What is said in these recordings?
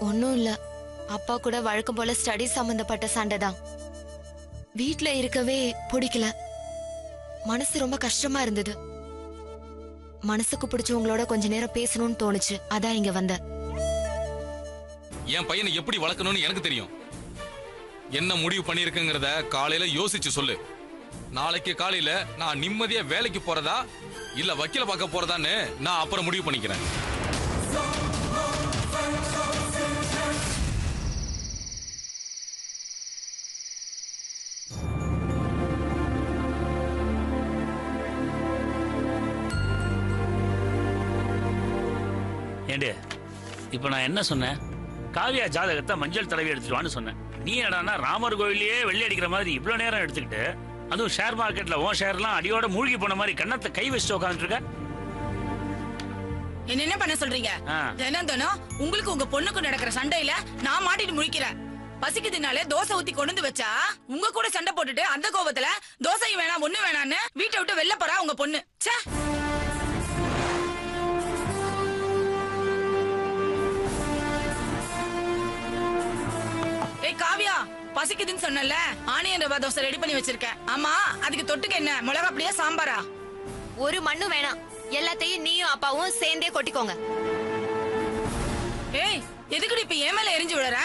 ஒன்னும் இல்ல, அப்பா கூட வழக்கம் போல ஸ்டடி சம்பந்தப்பட்ட சண்டை தான். வீட்ல இருக்கவே பிடிக்கல. மனசு ரொம்ப கஷ்டமா இருந்தது. மனசுக்கு பிடிச்சவங்களோட கொஞ்ச நேரம் பேசணும்னு தோணுச்சு, அதான் இங்க வந்த. என் பையனை எப்படி வளர்க்கணும்னு எனக்கு தெரியும். என்ன முடிவு பண்ணிருக்குங்கிறத காலையில யோசிச்சு சொல்லு. நாளைக்கு காலையில நான் நிம்மதியா வேலைக்கு போறதா இல்ல வக்கீல பார்க்க போறதான்னு நான் அப்புறம் முடிவு பண்ணிக்கிறேன். ஏண்டே, இப்ப நான் என்ன சொன்னேன்? காவியா ஜாதகத்தை மஞ்சள் தடவி எடுத்துட்டு சொன்னேன். நீ என்னடா ராமர் கோயிலையே வெள்ளி அடிக்கிற மாதிரி இவ்வளவு நேரம் எடுத்துக்கிட்டு, அதுவும் ஷேர் மார்க்கெட்ல உன் ஷேர்லாம் அடியோட மூழ்கி போன மாதிரி கண்ணத்தை கை வச்சுட்டு உட்காந்துட்டு இருக்க. என்ன பண்ண சொல்றீங்க? தினம் உங்களுக்கு உங்க பொண்ணுக்கு நடக்கிற சண்டையில நான் மாட்டிட்டு முழிக்கிறேன். பசிக்குதுனாலே தோசை ஊத்தி கொண்டு வச்சா உங்க கூட சண்டை போட்டுட்டு அந்த கோபத்துல தோசை வேணாம் ஒண்ணு வேணான்னு வீட்டை விட்டு வெளில போறா உங்க பொண்ணு. காவியா, பசிக்குதுன்னு சொன்னல, ஆனியன் ரவா தோசை ரெடி பண்ணி வச்சிருக்கேன். ஆமா, அதுக்கு தொட்டுக்க என்ன? மிளகா அப்படியே சாம்பாரா? ஒரு மண்ணு வேணாம், எல்லாத்தையும் நீயும் அப்பாவும் சேர்ந்தே கொட்டிக்கோங்க. ஏய், எதுக்குடி இப்ப என் மேல எரிஞ்சு விடுற?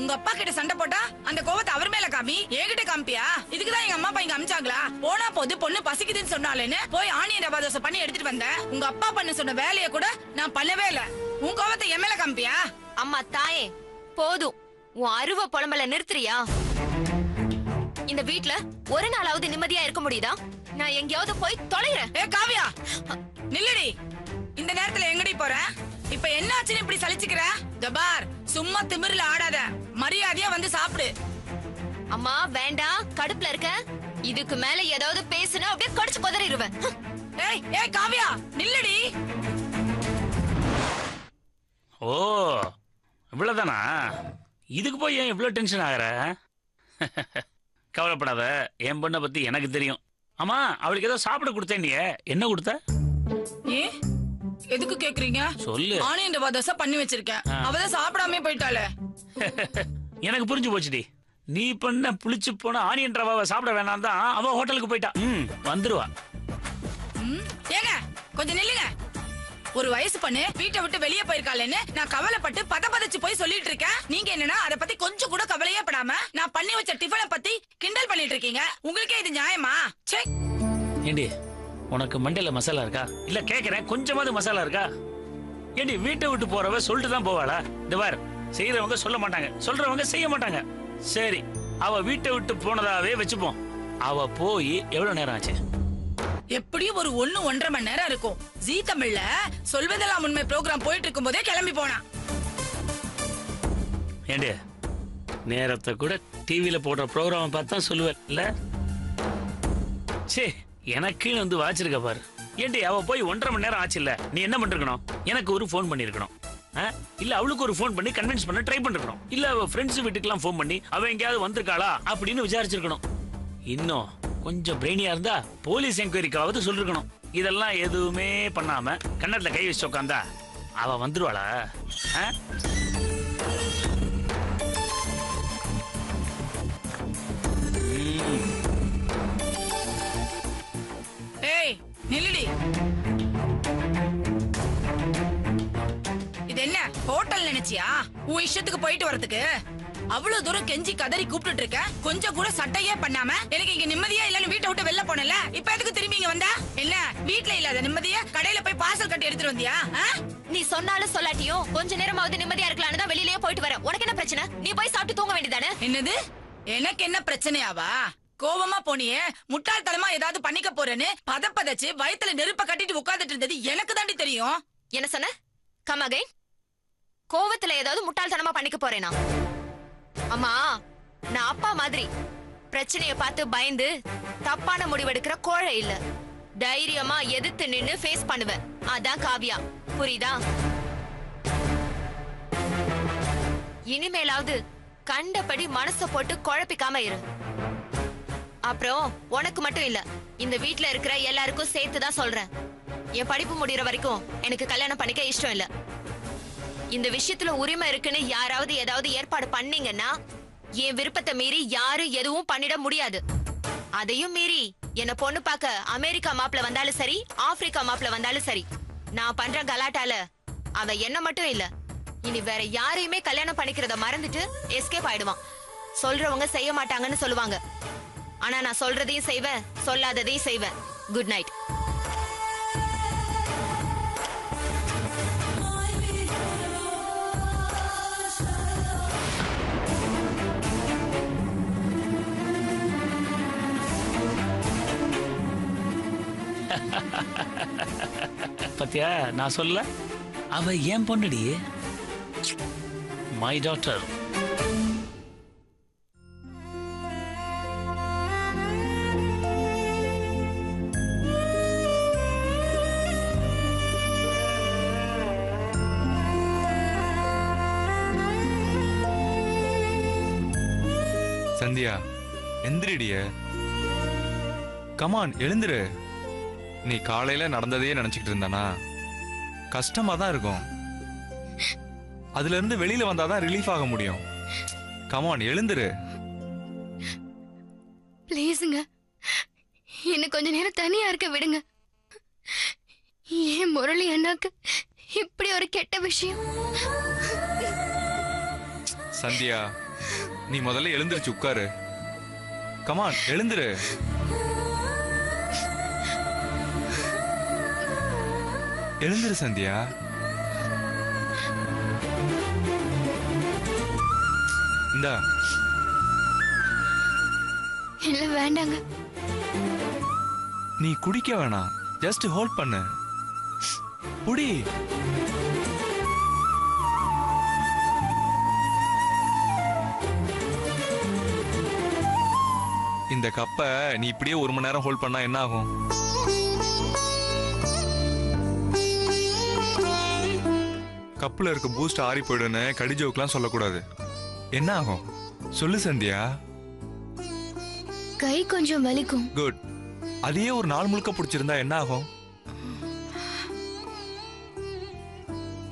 உங்க அப்பா கிட்ட சண்டை போட்டா அந்த கோவத்தை அவர் மேல காமி, என்கிட்ட காமிப்பியா? இதுக்குதான் எங்க அம்மா அப்பா இங்க அமிச்சாங்களா? போனா போது பொண்ணு பசிக்குதுன்னு சொன்னாலேன்னு போய் ஆனியன் ரவா தோசை பண்ணி எடுத்துட்டு வந்தேன். உங்க அப்பா பண்ண சொன்ன வேலைய கூட நான் பண்ணவே இல்ல. உன் கோவத்தை என் மேல காமிப்பியா? அம்மா தாயே, போதும். உன் அருவ புலம்பல நிறுத்துறியா? இந்த வீட்ல ஒரு நாளாவது நிம்மதியா இருக்க முடியுதா? நான் எங்கேயாவது போய் தொலைறேன். ஏ காவியா, நில்லுடி. இந்த நேரத்துல எங்கடி போற? இப்ப என்ன ஆச்சுன்னு இப்படி சலிச்சுக்கிற? ஜபார், சும்மா திமிர்ல ஆடாத, மரியாதையா வந்து சாப்பிடு. அம்மா வேண்டாம், கடுப்புல இருக்க. இதுக்கு மேல ஏதாவது பேசுனா அப்படியே கடிச்சு கொதறிடுவேன். ஏய் ஏய் காவியா, நில்லுடி. ஓ, இவ்வளவுதானா? இதுக்கு போய் ஏன் இவ்வளவு டென்ஷன் ஆகிற? கவலைப்படாத, என் பொண்ணை பத்தி எனக்கு தெரியும். ஆமா, அவளுக்கு ஏதோ சாப்பிட கொடுத்தேன்டியே, என்ன கொடுத்த? ஏ, எதுக்கு கேக்குறீங்க? சொல்லு. ஆனியன் ரவா தோசை பண்ணி வச்சிருக்கேன். அவதான் சாப்பிடாம போயிட்டாளே. எனக்கு புரிஞ்சு போச்சுடி. நீ பண்ண புளிச்சு போன ஆனியன் ரவாவை சாப்பிட வேணாம் தான் அவ ஹோட்டலுக்கு போயிட்டா. வந்துருவா. ஏங்க கொஞ்சம் நில்லுங்க. ஒரு வயசு பண்ணு வீட்டை விட்டு வெளியே போயிருக்காளேன்னு நான் கவலைப்பட்டு பதச்சு போய் சொல்லிட்டு இருக்கேன். நீங்க என்னன்னா அத பத்தி கொஞ்சம் கூட கவலையே படாம நான் பண்ணி வச்ச டிஃபனை பத்தி கிண்டல் பண்ணிட்டு இருக்கீங்க. உங்களுக்கே இது நியாயமா? ஏண்டி, உனக்கு மண்டையில மசாலா இருக்கா? இல்ல கேக்குறேன், கொஞ்சமாவது மசாலா இருக்கா? ஏண்டி, வீட்டை விட்டு போறவ சொல்லிட்டு தான் போவாளா? இந்த பார், செய்யறவங்க சொல்ல மாட்டாங்க, சொல்றவங்க செய்ய மாட்டாங்க. சரி, அவ வீட்டை விட்டு போனதாவே வச்சுப்போம். அவ போய் எவ்வளவு நேரம் ஆச்சு? எப்படியும் ஒரு 1-1.5 மணி நேரம் இருக்கும். ஜீ தமிழ்ல சொல்வதெல்லாம் உண்மை ப்ரோக்ராம் போயிட்டு இருக்கும் போதே கிளம்பி போனா. ஏண்டே, நேரத்தை கூட டிவில போடுற ப்ரோக்ராம் பார்த்தா சொல்லுவல்ல? சே, எனக்கு வந்து வாச்சிருக்க பாரு. ஏண்டி, அவ போய் 1.5 மணி நேரம் ஆச்சு இல்ல? நீ என்ன பண்ணிருக்கணும்? எனக்கு ஒரு போன் பண்ணிருக்கணும். இல்ல அவளுக்கு ஒரு போன் பண்ணி கன்வின்ஸ் பண்ண ட்ரை பண்ணிருக்கணும். இல்ல அவ ஃப்ரெண்ட்ஸ் வீட்டுக்கெல்லாம் போன் பண்ணி அவ எங்கேயாவது வந்திருக்காளா அப்படின்னு விசாரிச்சிருக்கணும். இன்னும் கொஞ்சம் பிரெயினியா இருந்தா போலீஸ் என்கொயரிக்காவது சொல்லிருக்கணும். இதெல்லாம் எதுவுமே பண்ணாம கண்ணத்துல கை வச்சு உட்காந்தா அவ வந்துருவாளா? ஏய் நில்லுடி. இது என்ன ஹோட்டல் நினைச்சியா உன் இஷ்டத்துக்கு போயிட்டு வரதுக்கு? அவ்வளவு தூரம் கெஞ்சி கதறி கூப்பிட்டு இருக்க, கொஞ்சம் கூட சட்டையே பண்ணாம எனக்கு இங்க நிம்மதியா இல்லன்னு வீட்டை விட்டு வெளில போனல, இப்ப எதுக்கு திரும்பி இங்க வந்தா? என்ன வீட்ல இல்லாத நிம்மதியா கடையில போய் பார்சல் கட்டி எடுத்துட்டு வந்தியா? நீ சொன்னாலும் சொல்லாட்டியும் கொஞ்ச நேரமாவது நிம்மதியா இருக்கலாம்னு தான் வெளியிலேயே போயிட்டு வர. உனக்கு என்ன பிரச்சனை? நீ போய் சாப்பிட்டு தூங்க வேண்டியதானே? என்னது, எனக்கு என்ன பிரச்சனையாவா? கோவமா போனியே, முட்டாள்தனமா ஏதாவது பண்ணிக்க போறேன்னு பதப்பதச்சு வயித்துல நெருப்ப கட்டிட்டு உட்கார்ந்துட்டு இருந்தது எனக்கு தாண்டி தெரியும். என்ன சொன்ன? Come again. கோவத்துல ஏதாவது முட்டாள்தனமா பண்ணிக்க போறேனா? அம்மா, நான் அப்பா மாதிரி பிரச்சனைய பார்த்து பயந்து தப்பான முடிவெடுக்கிற கோழை இல்ல. தைரியமா எதிர்த்து நின்னு ஃபேஸ் பண்ணுவேன். அதான் காவியா. புரியுதா? இனிமேலாவது கண்டபடி மனச போட்டு குழப்பிக்காம இரு. அப்புறம் உனக்கு மட்டும் இல்ல, இந்த வீட்ல இருக்கிற எல்லாருக்கும் சேர்த்துதான் சொல்றேன். என் படிப்பு முடியற வரைக்கும் எனக்கு கல்யாணம் பண்ணிக்க இஷ்டம் இல்ல. இந்த விஷயத்துல உரிமை இருக்குன்னு யாராவது ஏதாவது ஏற்பாடு பண்ணீங்கன்னா என் விருப்பத்தை மீறி யாரும் எதுவும் பண்ணிட முடியாது. அதையும் மீறி என்ன பொண்ணு பார்க்க அமெரிக்கா மாப்பிள வந்தாலும் சரி, ஆப்பிரிக்கா மாப்பிள வந்தாலும் சரி, நான் பண்ற கலாட்டால அவ என்ன மட்டும் இல்ல, இனி வேற யாரையுமே கல்யாணம் பண்ணிக்கிறத மறந்துட்டு எஸ்கேப் ஆயிடுவான். சொல்றவங்க செய்ய மாட்டாங்கன்னு சொல்லுவாங்க. ஆனா நான் சொல்றதையும் செய்வேன், சொல்லாததையும் செய்வேன். Good night. பத்தியா, நான் சொல்ல, அவ ஏன் பொண்ணுடி, மை டாட்டர். சந்தியா, எந்திரிடிய. கமான், எழுந்துரு. நீ காலையில நடந்ததையே நினைச்சுக்கிட்டு இருந்தானா கஷ்டமா தான் இருக்கும். அதுல இருந்து வெளியில வந்தாதான் ரிலீஃப் ஆக முடியும். கமான், எழுந்துரு. ப்ளீஸுங்க, என்ன கொஞ்ச நேரம் தனியா இருக்க விடுங்க. ஏன் முரளி அண்ணாக்கு இப்படி ஒரு கெட்ட விஷயம்? சந்தியா, நீ முதல்ல எழுந்திருச்சு உட்காரு. கமான், எழுந்துரு. எழுந்துரு சந்தியா. இந்தா. இல்ல வேண்டாங்க. நீ குடிக்க வேணாம், ஜஸ்ட் ஹோல்ட் பண்ணு. குடி. இந்த கப்பை நீ இப்படியே 1 மணி நேரம் ஹோல்ட் பண்ணா என்ன ஆகும்? கப்புல இருக்க பூஸ்ட் ஆறி போயிடுன்னு கடிஜோக்கெல்லாம் சொல்லக்கூடாது. என்ன ஆகும் சொல்லு சந்தியா. கை கொஞ்சம் வலிக்கும். குட். அதையே ஒரு நாள் முழுக்க பிடிச்சிருந்தா என்ன ஆகும்?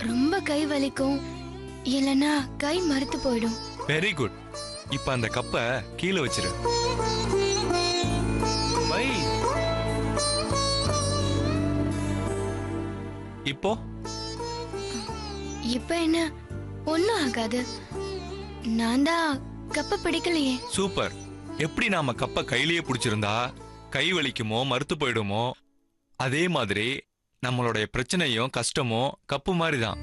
ரொம்ப கை வலிக்கும், இல்லனா கை மறுத்து போயிடும். Very good. இப்ப அந்த கப்பை கீழே வச்சிரு. பை. இப்போ இப்ப என்ன, ஒண்ணும் ஆகாது. நான் தான் கப்ப பிடிக்கலையே. சூப்பர். எப்படி நாம கப்ப கையிலேயே பிடிச்சிருந்தா கை வலிக்குமோ மறுத்து போயிடுமோ, அதே மாதிரி நம்மளுடைய பிரச்சனையும் கஷ்டமும் கப்பு மாதிரி தான்.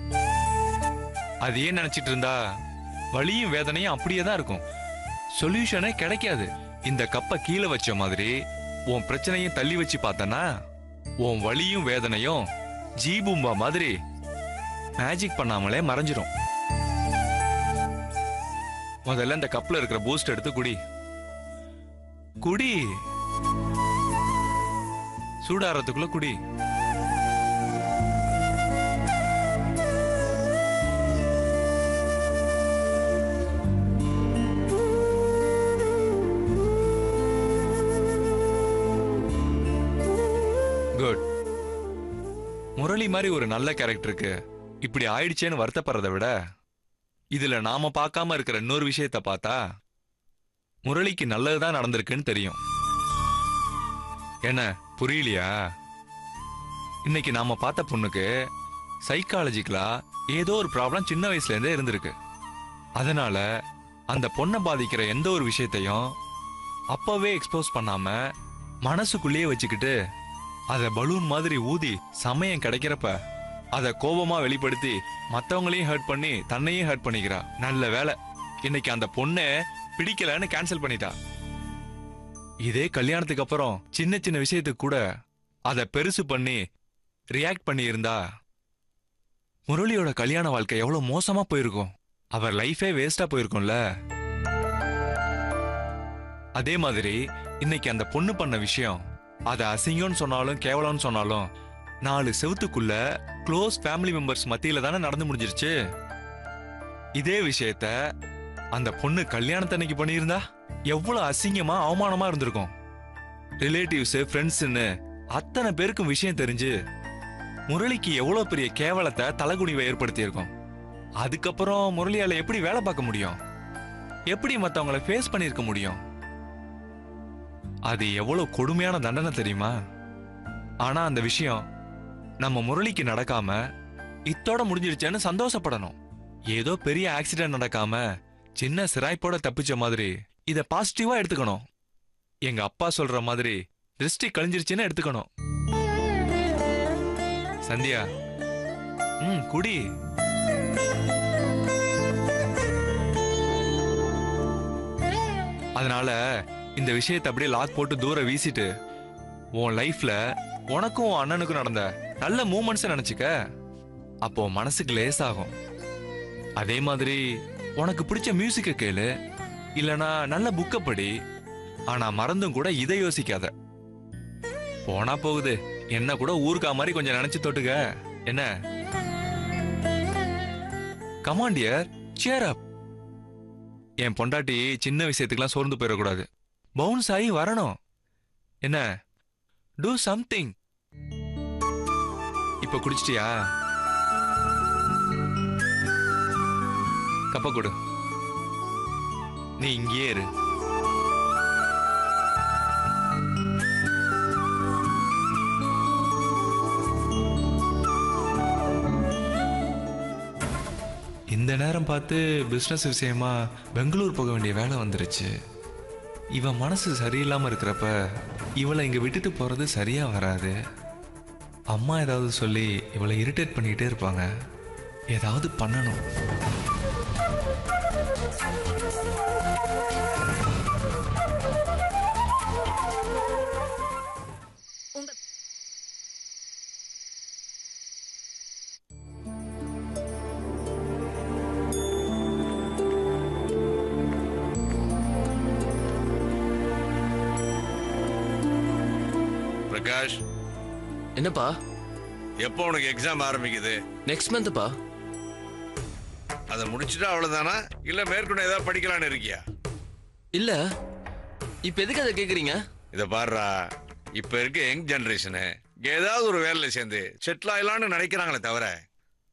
அதையே நினைச்சிட்டு இருந்தா வலியும் வேதனையும் அப்படியே தான் இருக்கும். சொல்யூஷனே கிடைக்காது. இந்த கப்பை கீழே வச்ச மாதிரி உன் பிரச்சனையும் தள்ளி வச்சு பார்த்தனா உன் வலியும் வேதனையும் ஜீபூம்பா மாதிரி மேஜிக் பண்ணாமலே மறைஞ்சிரும். முதல்ல இந்த கப்ல இருக்கிற பூஸ்ட் எடுத்து குடி. குடி. சூடாறதுக்குள்ள குடி. குட். முரளி மாதிரி ஒரு நல்ல கேரக்டருக்கு இப்படி ஆயிடுச்சேன்னு வருத்தப்படுறத விட இதுல நாம பார்க்காம இருக்கிற இன்னொரு விஷயத்த பார்த்தா முரளிக்கு நல்லதுதான் நடந்திருக்குன்னு தெரியும். என்ன புரியலையா? இன்னைக்கு நாம பார்த்த பொண்ணுக்கு சைக்காலஜிக்கலா ஏதோ ஒரு ப்ராப்ளம் சின்ன வயசுல இருந்தே இருந்திருக்கு. அதனால அந்த பொண்ணை பாதிக்கிற எந்த ஒரு விஷயத்தையும் அப்பவே எக்ஸ்போஸ் பண்ணாம மனசுக்குள்ளேயே வச்சுக்கிட்டு அத பலூன் மாதிரி ஊதி சமயம் கிடைக்கிறப்ப அத கோபமா வெளிப்படுத்தி மத்தவங்களையும் ஹர்ட் பண்ணி தன்னையும் ஹர்ட் பண்ணிக்கிறா. நல்ல வேலை இன்னைக்கு அந்த பொண்ணு பிடிக்கலன்னு கேன்சல் பண்ணிட்டா. இதே கல்யாணத்துக்கு அப்புறம் சின்ன சின்ன விஷயத்துக்கு கூட அதை பெருசு பண்ணி ரியாக்ட் பண்ணி இருந்தா முரளியோட கல்யாண வாழ்க்கை எவ்வளவு மோசமா போயிருக்கும். அவர் லைஃபே வேஸ்டா போயிருக்கும்ல. அதே மாதிரி இன்னைக்கு அந்த பொண்ணு பண்ண விஷயம், அதை அசிங்கம்னு சொன்னாலும் கேவலம்னு சொன்னாலும் 4 செவுத்துக்குள்ள க்ளோஸ் ஃபேமிலி மெம்பர்ஸ் மத்தியில தானே நடந்து முடிஞ்சிருச்சு. இதே விஷயத்த அந்த பொண்ணு கல்யாணத்தன்னைக்கு பண்ணியிருந்தா எவ்வளவு அசிங்கமா அவமானமா இருந்திருக்கும். ரிலேட்டிவ்ஸ், ஃப்ரெண்ட்ஸ்ன்னு அத்தனை பேருக்கும் விஷயம் தெரிஞ்சு முரளிக்கு எவ்வளவு பெரிய கேவலத்தை தலகுனிவை ஏற்படுத்தி இருக்கும். அதுக்கப்புறம் முரளியால எப்படி வேலை பார்க்க முடியும்? எப்படி மத்தவங்களை ஃபேஸ் பண்ணிருக்க முடியும்? அது எவ்வளவு கொடுமையான தண்டனை தெரியுமா? ஆனா அந்த விஷயம் நம்ம முரளிக்கு நடக்காம இத்தோட முடிஞ்சிருச்சேன்னு சந்தோஷப்படணும். ஏதோ பெரிய ஆக்சிடென்ட் நடக்காம சின்ன சிராய்ப்போட தப்பிச்ச மாதிரி இத பாசிட்டிவா எடுத்துக்கணும். எங்க அப்பா சொல்ற மாதிரி திருஷ்டி கழிஞ்சிருச்சுன்னு எடுத்துக்கணும். சந்தியா, குடி. அதனால இந்த விஷயத்தை அப்படியே லாக் போட்டு தூர வீசிட்டு உன் லைஃப்ல உனக்கும் உன் அண்ணனுக்கும் நடந்த நல்ல மூமெண்ட்ஸ் நினைச்சுக்க. அப்போ மனசுக்கு லேசாகும். அதே மாதிரி உனக்கு பிடிச்ச மியூசிக்க கேளு, இல்லனா நல்ல புக்க படி. ஆனா மறந்தும் கூட இதை யோசிக்காத. போனா போகுது, என்ன கூட ஊருக்கா மாதிரி கொஞ்சம் நினைச்சு தொட்டுக்க. என்ன? Come on dear, cheer up. என் பொண்டாட்டி சின்ன விஷயத்துக்குலாம் சோர்ந்து போயிடக்கூடாது. பவுன்ஸ் ஆகி வரணும். என்ன? Do something. இப்ப குடிச்சிட்டியா? கப்ப கொடு. நீ இங்கே இரு. இந்த நேரம் பார்த்து பிசினஸ் விஷயமா பெங்களூர் போக வேண்டிய வேலை வந்துருச்சு. இவன் மனசு சரியில்லாம இருக்கிறப்ப இவளை இங்க விட்டுட்டு போறது சரியா வராது. அம்மா ஏதாவது சொல்லி இவளை இரிட்டேட் பண்ணிக்கிட்டே இருப்பாங்க. ஏதாவது பண்ணணும். பிரகாஷ், என்னப்பா? எப்போ உனக்கு எக்ஸாம் ஆரம்பிக்குது? நெக்ஸ்ட் மந்த்ப்பா. அதை முடிச்சுட்டா அவ்வளவுதானா, இல்ல மேற்கொண்டு ஏதாவது படிக்கலான்னு இருக்கியா? இல்ல, இப்ப எதுக்கு அதை கேக்குறீங்க? இத பாருடா, இப்ப இருக்க யங் ஜெனரேஷனு ஏதாவது ஒரு வேலையில சேர்ந்து செட்டில் ஆகலான்னு நினைக்கிறாங்களே தவிர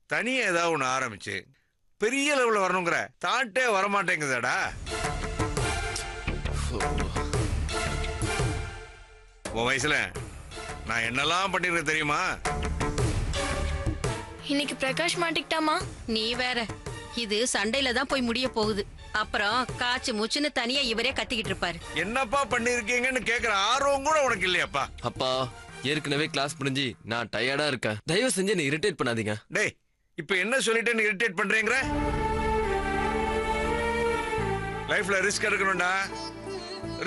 தனியா ஏதாவது ஒண்ணு ஆரம்பிச்சு பெரிய லெவல்ல வரணுங்கிற தாட்டே வரமாட்டேங்குதாடா. உன் வயசுல நான் என்னெல்லாம் பண்ணிருக்கேன் தெரியுமா? இன்னைக்கு பிரகாஷ் மாட்டிக்கிட்டாமா? நீ வேற, இது சண்டையில தான் போய் முடிய போகுது. அப்புறம் காய்ச்சி மூச்சுன்னு தனியா இவரே கத்திக்கிட்டு இருப்பாரு. என்னப்பா பண்ணிருக்கீங்கன்னு கேக்குற ஆர்வம் கூட உனக்கு இல்லையாப்பா? அப்பா, ஏற்கனவே கிளாஸ் முடிஞ்சு நான் டயர்டா இருக்கேன். தயவு செஞ்சு என்ன இரிட்டேட் பண்ணாதீங்க. டேய், இப்ப என்ன சொல்லிட்டு இரிட்டேட் பண்றீங்க? லைஃப்ல ரிஸ்க் எடுக்கணும்டா.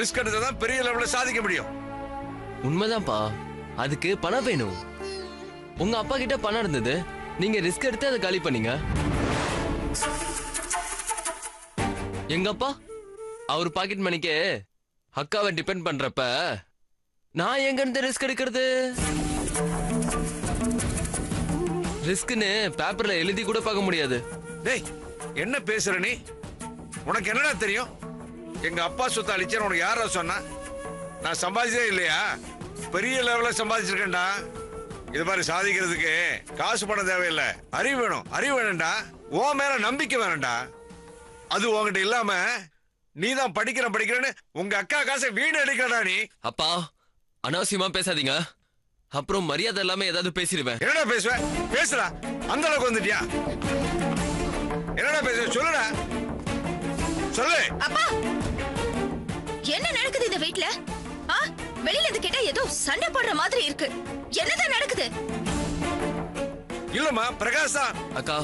ரிஸ்க் எடுத்தாதான் பெரிய லெவல்ல சாதிக்க முடியும். உண்மைதான்ப்பா, அதுக்கு பணம் வேணும். உங்க அப்பா கிட்ட பணம் இருந்தது, நீங்க ரிஸ்க் எடுத்து அதை காலி பண்ணீங்க. எங்க அப்பா அவர் பாக்கெட் மணிக்கே அக்காவை டிபெண்ட் பண்றப்ப நான் எங்க இருந்து ரிஸ்க் எடுக்கிறது? ரிஸ்க்னு பேப்பர்ல எழுதி கூட பார்க்க முடியாது. டேய், என்ன பேசுற நீ? உனக்கு என்னடா தெரியும்? எங்க அப்பா சொத்தை அழிச்சேன்னு உனக்கு யாரா சொன்னா? நான் சம்பாதிச்சதே இல்லையா? பெரிய லெவல்ல சம்பாதிச்சிருக்கேன்டா. இது மாதிரி சாதிக்கிறதுக்கு காசு பணம் தேவையில்லை, அறிவு வேணும். அறிவு வேணும்டா. உன் மேல நம்பிக்கை வேணும்டா. அது உன்கிட்ட இல்லாம நீ தான் படிக்கிறேன்னு உங்க அக்கா காசை வீடு எடுக்கடா நீ. அப்பா, அனாவசியமா பேசாதீங்க, அப்புறம் மரியாதை இல்லாம ஏதாவது பேசிடுவேன். என்னடா பேசுவ? பேசுடா. அந்த அளவுக்கு வந்துட்டியா? என்னடா பேசுவ? சொல்லுடா, சொல்லு. அப்பா, என்ன நடக்குது இந்த வீட்ல? வெளியில இருந்து கேட்டா ஏதோ சண்டை போடுற மாதிரி இருக்கு. என்னதான் நடக்குது? இல்லம்மா, பிரகாஷ் தான். அக்கா,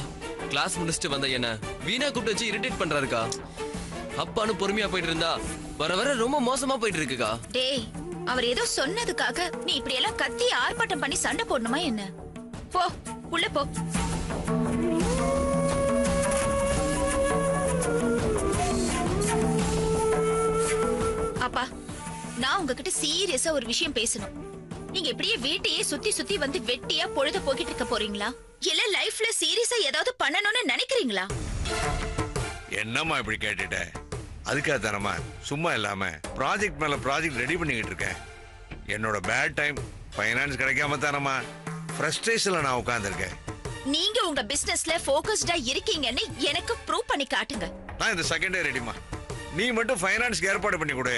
கிளாஸ் முடிச்சுட்டு வந்த என்ன வீணா கூப்பிட்டு வச்சு இரிட்டேட் பண்றாருக்கா. அப்பான்னு பொறுமையா போயிட்டு இருந்தா வர வர ரொம்ப மோசமா போயிட்டு இருக்குக்கா. டேய், அவர் ஏதோ சொன்னதுக்காக நீ இப்படி எல்லாம் கத்தி ஆர்ப்பாட்டம் பண்ணி சண்டை போடணுமா என்ன? போ, உள்ள போ. அப்பா, நான் உங்ககிட்ட சீரியஸா ஒரு விஷயம் பேசணும். நீங்க இப்படியே வீட்டையே சுத்தி சுத்தி வந்து வெட்டியா பொழுத போக்கிட்டு இருக்க போறீங்களா? இல்ல லைஃப்ல சீரியஸா ஏதாவது பண்ணணும்னு நினைக்கிறீங்களா? என்னம்மா இப்படி கேட்டுட்ட? அதுக்காக தானம்மா சும்மா இல்லாம ப்ராஜெக்ட் மேல ப்ராஜெக்ட் ரெடி பண்ணிக்கிட்டு இருக்கேன். என்னோட பேட் டைம் ஃபைனான்ஸ் கிடைக்காம தானம்மா ஃப்ரஸ்ட்ரேஷன்ல நான் உட்கார்ந்துருக்கேன். நீங்க உங்க பிசினஸ்ல ஃபோக்கஸ்டா இருக்கீங்கன்னு எனக்கு ப்ரூவ் பண்ணி காட்டுங்க. நான் இந்த செகண்டே ரெடிமா. நீ மட்டும் ஃபைனான்ஸ்க்கு ஏற்பாடு பண்ணி கொடு.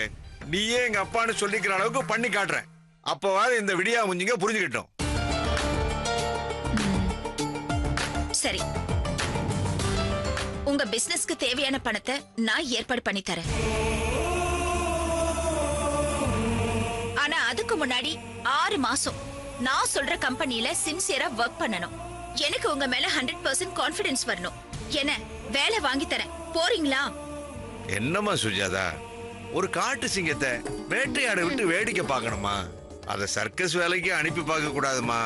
நீயே எங்க அப்பான்னு சொல்லிக்கிற அளவுக்கு பண்ணி காட்டுறேன். அப்பவாது இந்த விடியா முஞ்சிங்க புரிஞ்சுக்கிட்டோம். சரி, உங்க பிசினஸ்க்கு தேவையான பணத்தை நான் ஏற்பாடு பண்ணி தரேன். ஆனா அதுக்கு முன்னாடி 6 மாசம் நான் சொல்ற கம்பெனில சின்சியரா ஒர்க் பண்ணணும். எனக்கு உங்க மேல 100% கான்ஃபிடன்ஸ் வரணும். என்ன வேலை வாங்கி தரேன், போறீங்களா? என்னம்மா சுஜாதா, ஒரு காட்டு சிங்கத்தை வேட்டையாட விட்டு வேடிக்கை பார்க்கணுமா? அத சர்க்கஸ் வேலைக்கு அனுப்பி பார்க்க கூடாதுமா.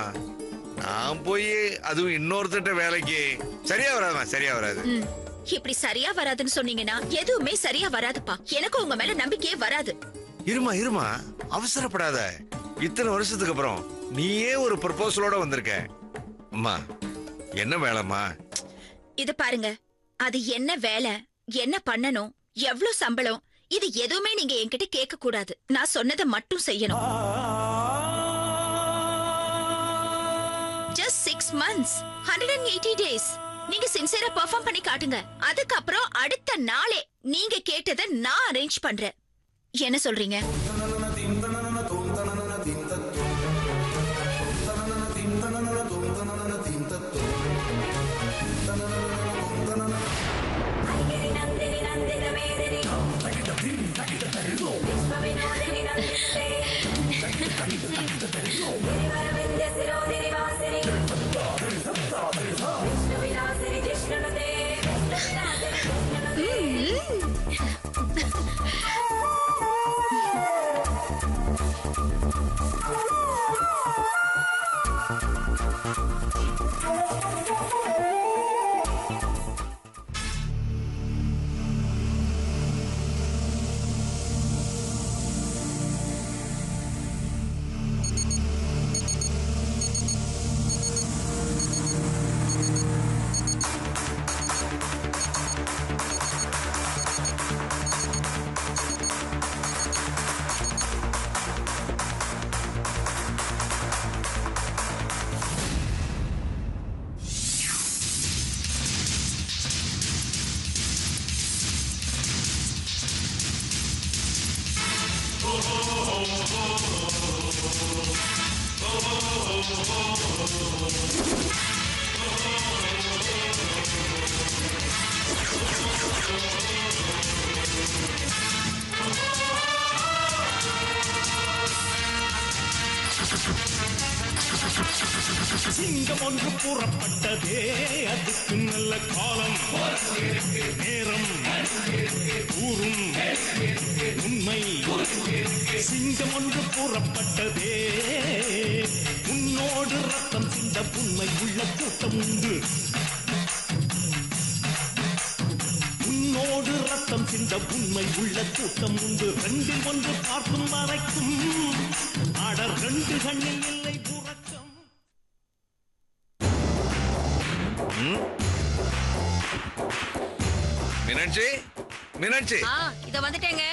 நான் போய் அதுவும் இன்னொருத்தட்ட வேலைக்கு சரியா வராதுமா, சரியா வராது. இப்படி சரியா வராதுன்னு சொன்னீங்கன்னா எதுவுமே சரியா வராதுப்பா. எனக்கு உங்க மேல நம்பிக்கையே வராது. இருமா அவசரப்படாத. இத்தனை வருஷத்துக்கு அப்புறம் நீயே ஒரு ப்ரொபோசலோட வந்திருக்க. அம்மா, என்ன வேலைம்மா? இது பாருங்க, அது என்ன வேலை, என்ன பண்ணணும், எவ்வளவு சம்பளம், இது எதுவுமே நீங்க என்கிட்ட கேட்க கூடாது. நான் சொன்னதை மட்டும் செய்யணும். Just 6 months, 180 days. நீங்க சின்சியரா பெர்ஃபார்ம் பண்ணி காட்டுங்க. அதுக்கப்புறம் அடுத்த நாளே நீங்க கேட்டதை நான் அரேஞ்ச் பண்றேன். என்ன சொல்றீங்க? சிங்கம் ஒன்று கூறப்பட்டதே, அதுக்கு நல்ல காலம் நேரம் கூறும் உண்மை. சிங்கம் ஒன்று கூறப்பட்டதே, உன்னோடு ரத்தம் சிந்த உண்மை உள்ள கூட்டம் உண்டு. உன்னோடு ரத்தம் சிந்த உண்மை உள்ள கூட்டம் உண்டு. ரெண்டில் ஒன்று பார்க்கும் வரைக்கும் அடர் 2 கண்ணில் இல்லை புறக்கம். மீனாட்சி, மீனாட்சி, இத வந்துட்டேங்க.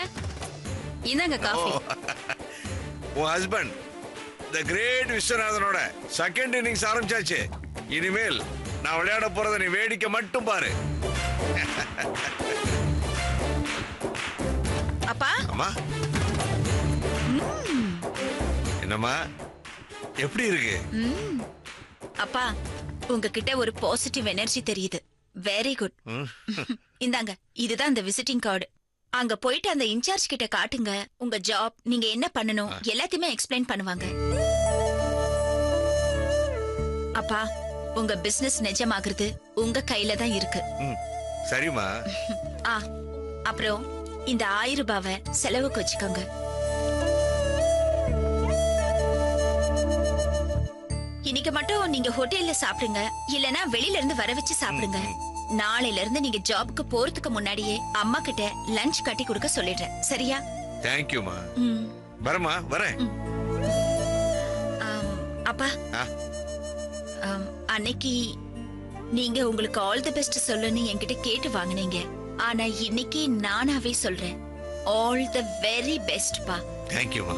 இந்தாங்க காஃபி. உன் ஹஸ்பண்ட் தி கிரேட் விஸ்வநாதனோட செகண்ட் இன்னிங்ஸ் ஆரம்பிச்சாச்சு. இனிமேல் நான் விளையாட போறத நீ வேடிக்கை மட்டும் பாரு. அப்பா, அம்மா, என்னம்மா எப்படி இருக்கு? அப்பா, உங்ககிட்ட ஒரு பாசிட்டிவ் எனர்ஜி தெரியுது. Very good. இந்தாங்க, இதுதான் இந்த விசிட்டிங் கார்டு. அங்க போயிட்டு அந்த இன்சார்ஜ் கிட்ட காட்டுங்க. உங்க ஜாப், நீங்க என்ன பண்ணணும் எல்லாத்தையுமே எக்ஸ்பிளைன் பண்ணுவாங்க. அப்பா, உங்க பிசினஸ் நிஜமாகிறது உங்க கையில தான் இருக்கு. சரிம்மா. அப்புறம் இந்த 1000 ரூபாவை செலவுக்கு வச்சுக்கோங்க. இன்னைக்கு மட்டும் நீங்க ஹோட்டல்ல சாப்பிடுங்க, இல்லனா வெளியில இருந்து வர வச்சு சாப்பிடுங்க. நாளையில இருந்து நீங்க ஜாபுக்கு போறதுக்கு முன்னாடியே அம்மா கிட்ட லஞ்ச் கட்டி கொடுக்க சொல்லிடுறேன். சரியா? தேங்க்யூமா. வரமா வரேன். அப்பா, அன்னைக்கு நீங்க உங்களுக்கு ஆல் தி பெஸ்ட் சொல்லுன்னு என்கிட்ட கேட்டு வாங்குனீங்க. ஆனா இன்னைக்கு நானாவே சொல்றேன், ஆல் தி வெரி பெஸ்ட் பா. தேங்க்யூமா.